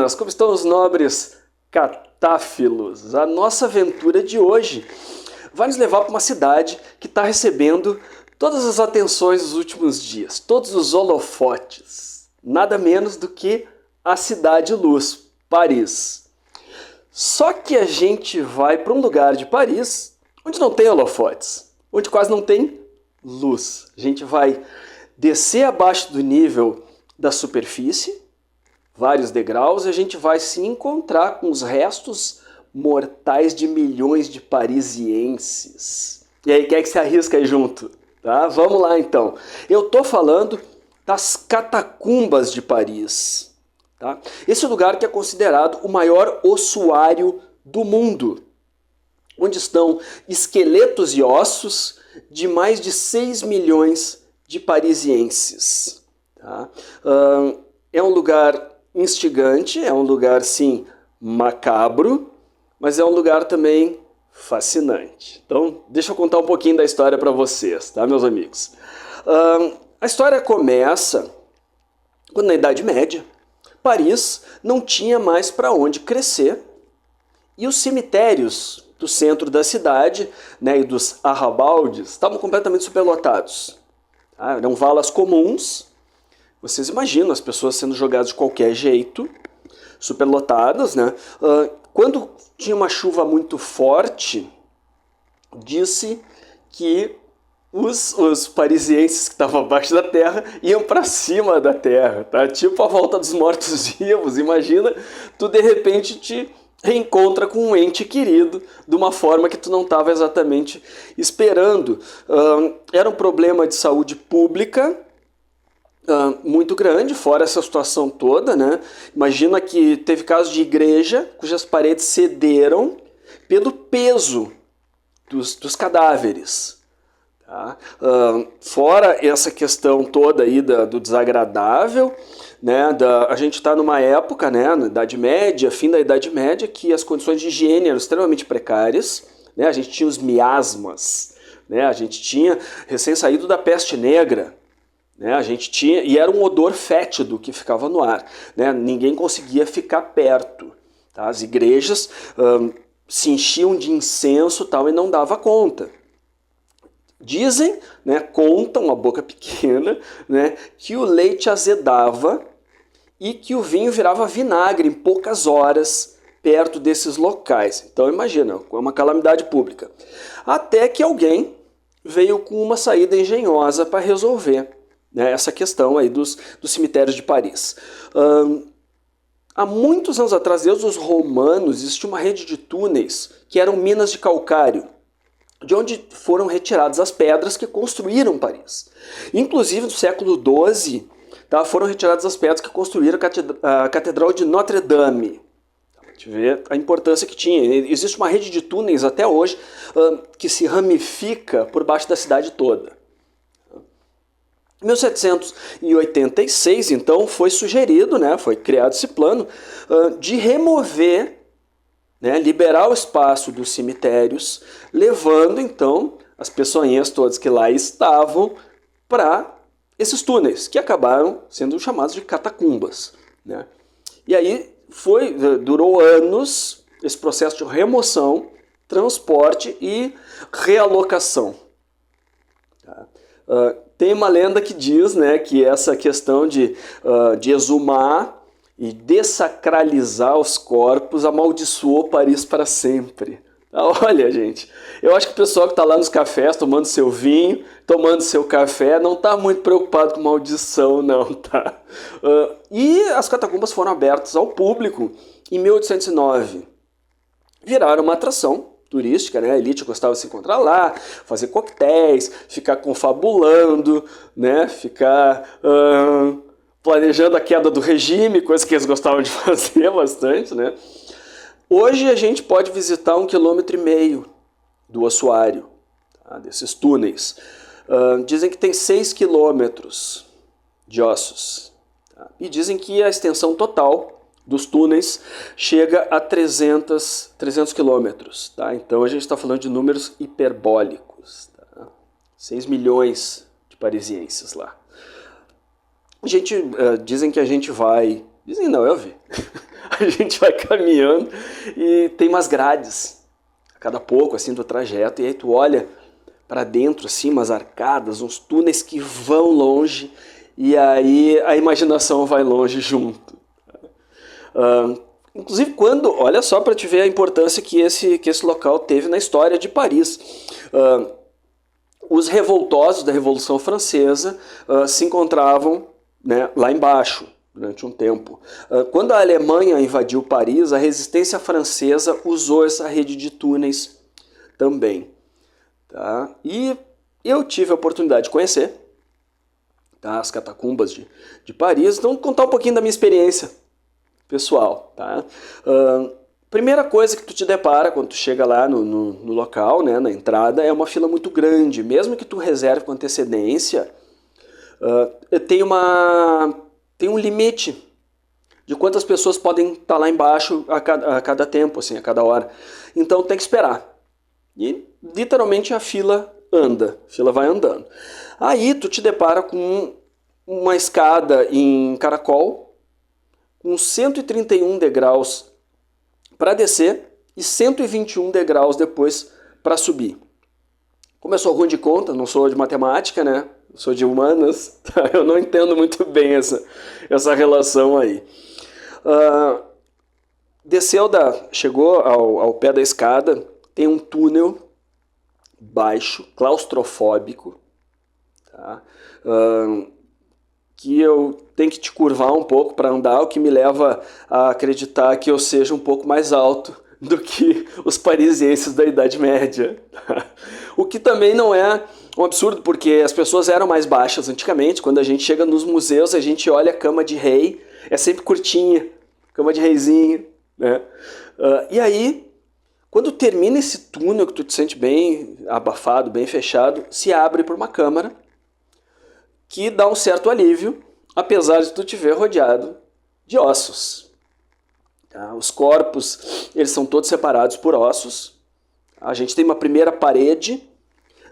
buenas, como estão os nobres catáfilos? A nossa aventura de hoje vai nos levar para uma cidade que está recebendo todas as atenções dos últimos dias, todos os holofotes, nada menos do que a Cidade Luz, Paris. Só que a gente vai para um lugar de Paris onde não tem holofotes, onde quase não tem luz. A gente vai descer abaixo do nível da superfície, vários degraus, e a gente vai se encontrar com os restos mortais de milhões de parisienses. E aí, quem é que se arrisca aí junto? Tá? Vamos lá então. Eu tô falando das catacumbas de Paris. Tá? Esse lugar que é considerado o maior ossuário do mundo, onde estão esqueletos e ossos de mais de 6 milhões de parisienses. Tá? É um lugar instigante, é um lugar, sim, macabro, mas é um lugar também fascinante. Então, deixa eu contar um pouquinho da história para vocês, tá, meus amigos? A história começa quando, na Idade Média, Paris não tinha mais para onde crescer e os cemitérios do centro da cidade, né, e dos arrabaldes estavam completamente superlotados. Tá? Eram valas comuns. Vocês imaginam as pessoas sendo jogadas de qualquer jeito, superlotadas, né? Quando tinha uma chuva muito forte, disse que os parisienses que estavam abaixo da terra iam para cima da terra, tá? Tipo a volta dos mortos-vivos. Imagina, tu de repente te reencontra com um ente querido de uma forma que tu não estava exatamente esperando. Era um problema de saúde pública muito grande, fora essa situação toda, né? Imagina que teve casos de igreja cujas paredes cederam pelo peso dos cadáveres. Tá? Fora essa questão toda aí do desagradável, né? A gente está numa época, né, na Idade Média, fim da Idade Média, que as condições de higiene eram extremamente precárias, né? A gente tinha os miasmas, né? A gente tinha recém-saído da peste negra, né? A gente tinha, e era um odor fétido que ficava no ar, né? Ninguém conseguia ficar perto. Tá? As igrejas se enchiam de incenso tal, e não dava conta. Dizem, né, contam a boca pequena, né, que o leite azedava e que o vinho virava vinagre em poucas horas perto desses locais. Então imagina, é uma calamidade pública. Até que alguém veio com uma saída engenhosa para resolver, né, essa questão aí dos cemitérios de Paris. Há muitos anos atrás, desde os romanos, existia uma rede de túneis que eram minas de calcário, de onde foram retiradas as pedras que construíram Paris. Inclusive, no século XII, tá, foram retiradas as pedras que construíram a Catedral de Notre Dame. A gente vê a importância que tinha. Existe uma rede de túneis até hoje que se ramifica por baixo da cidade toda. Em 1786, então, foi sugerido, né, foi criado esse plano de remover, né, liberar o espaço dos cemitérios, levando então as pessoinhas todas que lá estavam para esses túneis, que acabaram sendo chamados de catacumbas, né? E aí durou anos esse processo de remoção, transporte e realocação. Tá? Tem uma lenda que diz, né, que essa questão de exumar e dessacralizar os corpos amaldiçoou Paris para sempre. Olha, gente, eu acho que o pessoal que está lá nos cafés tomando seu vinho, tomando seu café, não está muito preocupado com maldição, não, tá? E as catacumbas foram abertas ao público em 1809. Viraram uma atração turística, né? A elite gostava de se encontrar lá, fazer coquetéis, ficar confabulando, né? Ficar planejando a queda do regime, coisa que eles gostavam de fazer bastante, né? Hoje a gente pode visitar 1,5 km do ossuário, tá? Desses túneis. Dizem que tem 6 quilômetros de ossos. Tá? E dizem que a extensão total dos túneis chega a 300 quilômetros. Tá? Então a gente está falando de números hiperbólicos. Tá? 6 milhões de parisienses lá. Dizem que a gente vai Dizem não, eu vi. A gente vai caminhando e tem umas grades a cada pouco, assim, do trajeto, e aí tu olha para dentro, assim, umas arcadas, uns túneis que vão longe, e aí a imaginação vai longe junto. Inclusive quando, olha só para te ver a importância que esse local teve na história de Paris. Os revoltosos da Revolução Francesa se encontravam, né, lá embaixo durante um tempo. Quando a Alemanha invadiu Paris, a resistência francesa usou essa rede de túneis também. Tá? E eu tive a oportunidade de conhecer, tá, as catacumbas de Paris. Então, vou contar um pouquinho da minha experiência pessoal. Tá? Primeira coisa que tu te depara quando tu chega lá no local, né, na entrada, é uma fila muito grande. Mesmo que tu reserve com antecedência, tem um limite de quantas pessoas podem estar lá embaixo a cada tempo, assim, a cada hora. Então tem que esperar. E literalmente a fila anda, a fila vai andando. Aí tu te depara com uma escada em caracol, com 131 degraus para descer e 121 degraus depois para subir. Como eu sou ruim de conta, não sou de matemática, né? Sou de humanas, tá? Eu não entendo muito bem essa relação aí. Chegou ao pé da escada, tem um túnel baixo, claustrofóbico, tá? Que eu tenho que te curvar um pouco para andar, o que me leva a acreditar que eu seja um pouco mais alto do que os parisienses da Idade Média. O que também não é um absurdo, porque as pessoas eram mais baixas antigamente. Quando a gente chega nos museus, a gente olha a cama de rei, é sempre curtinha, cama de reizinho, né? E aí, quando termina esse túnel, que tu te sente bem abafado, bem fechado, se abre para uma câmara que dá um certo alívio, apesar de tu te ver rodeado de ossos. Tá? Os corpos, eles são todos separados por ossos. A gente tem uma primeira parede,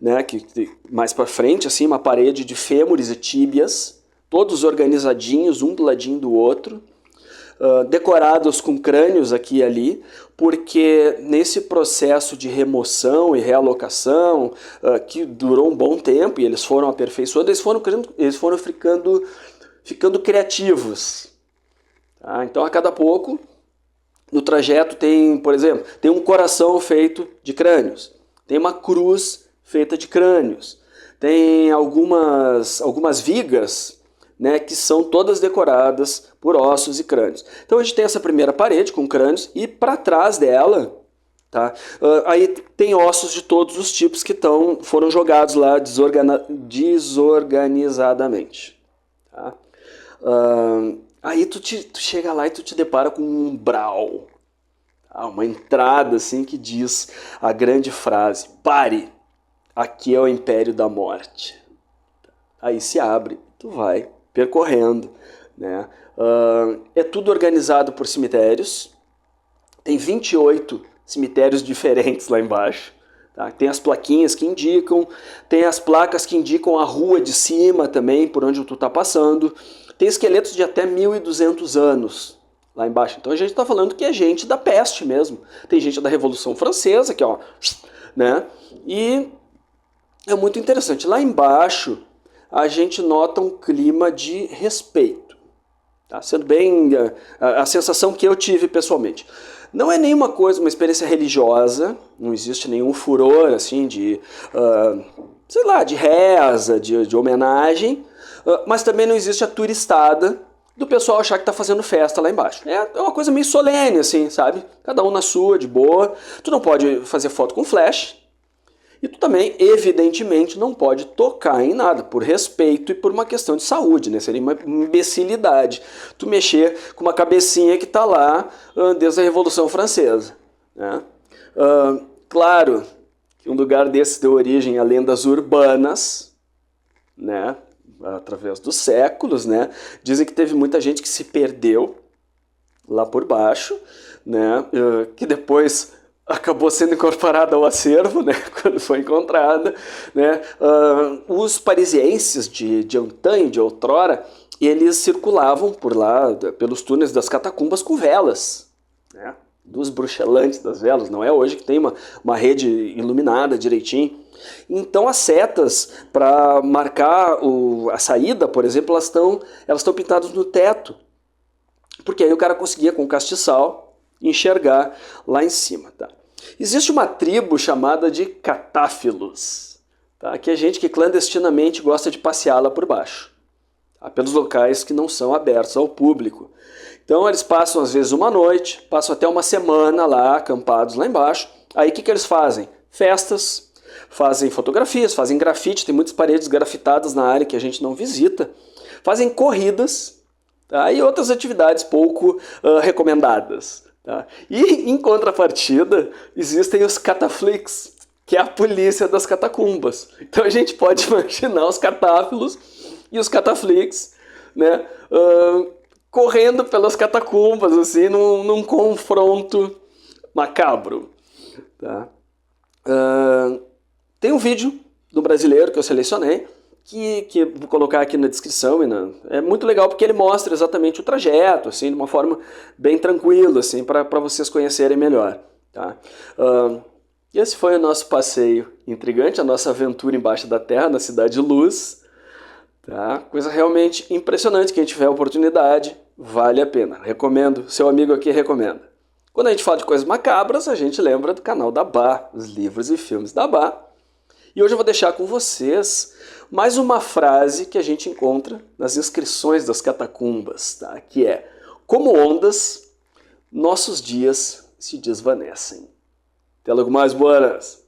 né, que mais para frente, assim, uma parede de fêmures e tíbias, todos organizadinhos, um do ladinho do outro, decorados com crânios aqui e ali, porque nesse processo de remoção e realocação, que durou um bom tempo, e eles foram aperfeiçoando, eles foram ficando criativos. Tá? Então, a cada pouco, no trajeto tem, por exemplo, tem um coração feito de crânios, tem uma cruz feita de crânios, tem algumas vigas, né, que são todas decoradas por ossos e crânios. Então a gente tem essa primeira parede com crânios e para trás dela, tá, aí tem ossos de todos os tipos que foram jogados lá desorganizadamente. Tá? Aí tu chega lá e tu te depara com um umbral, tá? Uma entrada assim que diz a grande frase: pare, aqui é o Império da Morte. Aí se abre, tu vai percorrendo, né? É tudo organizado por cemitérios, tem 28 cemitérios diferentes lá embaixo, tá? Tem as plaquinhas que indicam, tem as placas que indicam a rua de cima também, por onde tu tá passando, tem esqueletos de até 1.200 anos lá embaixo. Então a gente está falando que é gente da peste mesmo, tem gente da Revolução Francesa, que ó, né? E é muito interessante, lá embaixo a gente nota um clima de respeito. Tá? Sendo bem a sensação que eu tive pessoalmente. Não é nenhuma coisa, uma experiência religiosa, não existe nenhum furor assim de, sei lá, de reza, de homenagem, mas também não existe a turistada do pessoal achar que está fazendo festa lá embaixo. É uma coisa meio solene, assim, sabe? Cada um na sua, de boa. Tu não pode fazer foto com flash. E tu também, evidentemente, não pode tocar em nada, por respeito e por uma questão de saúde, né? Seria uma imbecilidade tu mexer com uma cabecinha que está lá desde a Revolução Francesa, né? Claro que um lugar desse deu origem a lendas urbanas, né? Através dos séculos, né? Dizem que teve muita gente que se perdeu lá por baixo, né? Que depois acabou sendo incorporada ao acervo, né, quando foi encontrada, né. Os parisienses de antanho, de outrora, eles circulavam por lá, pelos túneis das catacumbas com velas, né? Dos bruxelantes das velas, não é hoje que tem uma rede iluminada direitinho. Então as setas, para marcar a saída, por exemplo, elas estão pintadas no teto, porque aí o cara conseguia com o castiçal enxergar lá em cima. Tá? Existe uma tribo chamada de catáfilos, tá? Que é gente que clandestinamente gosta de passear lá por baixo, tá? Pelos locais que não são abertos ao público. Então eles passam às vezes uma noite, passam até uma semana lá, acampados lá embaixo. Aí o que eles fazem? Festas, fazem fotografias, fazem grafite, tem muitas paredes grafitadas na área que a gente não visita. Fazem corridas, tá? E outras atividades pouco recomendadas. Tá? E em contrapartida, existem os cataflix, que é a polícia das catacumbas. Então a gente pode imaginar os catáfilos e os cataflix, né? Correndo pelas catacumbas, assim, num confronto macabro. Tá? Tem um vídeo do brasileiro que eu selecionei, que vou colocar aqui na descrição. É muito legal porque ele mostra exatamente o trajeto, assim, de uma forma bem tranquila, assim, para vocês conhecerem melhor. Tá? Esse foi o nosso passeio intrigante, a nossa aventura embaixo da terra, na Cidade Luz. Tá? Coisa realmente impressionante. Quem tiver oportunidade, vale a pena. Recomendo, seu amigo aqui recomenda. Quando a gente fala de coisas macabras, a gente lembra do canal da Bá, os livros e filmes da Bá. E hoje eu vou deixar com vocês mais uma frase que a gente encontra nas inscrições das catacumbas, tá? Que é: como ondas, nossos dias se desvanecem. Até logo mais, buenas!